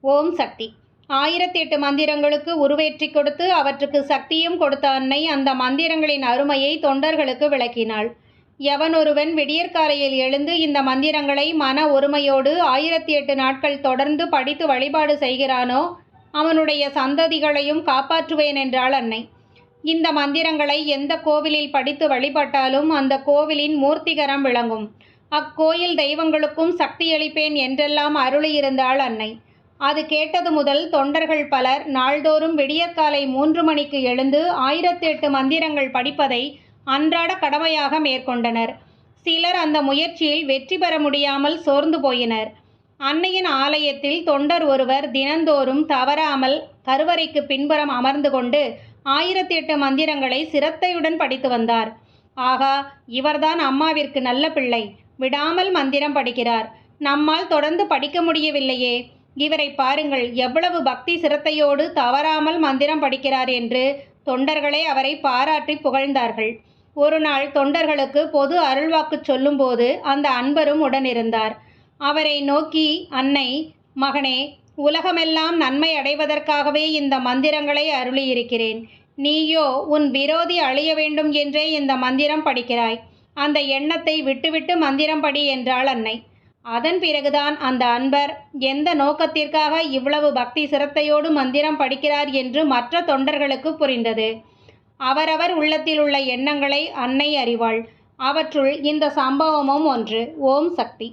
ஓம் சக்தி. 1008 மந்திரங்களுக்கு உருவேற்றி கொடுத்து அவற்றுக்கு சக்தியும் கொடுத்த அன்னை அந்த மந்திரங்களின் அருமையை தொண்டர்களுக்கு விளக்கினாள். எவனொருவன் விடியற்காலையில் எழுந்து இந்த மந்திரங்களை மன ஒருமையோடு 1008 நாட்கள் தொடர்ந்து படித்து வழிபாடு செய்கிறானோ அவனுடைய சந்ததிகளையும் காப்பாற்றுவேன் என்றாள் அன்னை. இந்த மந்திரங்களை எந்த கோவிலில் படித்து வழிபட்டாலும் அந்த கோவிலின் மூர்த்திகரம் விளங்கும். அக்கோயில் தெய்வங்களுக்கும் சக்தியளிப்பேன் என்றெல்லாம் அருளியிருந்தாள் அன்னை. அது கேட்டது முதல் தொண்டர்கள் பலர் நாள்தோறும் விடியற்காலை 3 மணிக்கு எழுந்து 1008 மந்திரங்கள் படிப்பதை அன்றாட கடமையாக மேற்கொண்டனர். சிலர் அந்த முயற்சியில் வெற்றி பெற முடியாமல் சோர்ந்து போயினர். அன்னையின் ஆலயத்தில் தொண்டர் ஒருவர் தினந்தோறும் தவறாமல் கருவறைக்கு பின்புறம் அமர்ந்து கொண்டு 1008 மந்திரங்களை சிரத்தையுடன் படித்து வந்தார். ஆகா, இவர்தான் அம்மாவிற்கு நல்ல பிள்ளை, விடாமல் மந்திரம் படிக்கிறார், நம்மால் தொடர்ந்து படிக்க முடியவில்லையே, இவரை பாருங்கள் எவ்வளவு பக்தி சிரத்தையோடு தவறாமல் மந்திரம் படிக்கிறார் என்று தொண்டர்களே அவரை பாராட்டி புகழ்ந்தார்கள். ஒரு நாள் தொண்டர்களுக்கு பொது அருள்வாக்கு சொல்லும்போது அந்த அன்பரும் உடனிருந்தார். அவரை நோக்கி அன்னை, மகனே, உலகமெல்லாம் நன்மை அடைவதற்காகவே இந்த மந்திரங்களை அருளியிருக்கிறேன். நீயோ உன் விரோதி அழிய வேண்டும் என்றே இந்த மந்திரம் படிக்கிறாய். அந்த எண்ணத்தை விட்டுவிட்டு மந்திரம் படி என்றாள் அன்னை. அதன் பிறகுதான் அந்த அன்பர் எந்த நோக்கத்திற்காக இவ்வளவு பக்தி சிரத்தையோடு மந்திரம் படிக்கிறார் என்று மற்ற தொண்டர்களுக்கு புரிந்தது. அவரவர் உள்ளத்தில் உள்ள எண்ணங்களை அன்னை அறிவாள். அவற்றுள் இந்த சம்பவமும் ஒன்று. ஓம் சக்தி.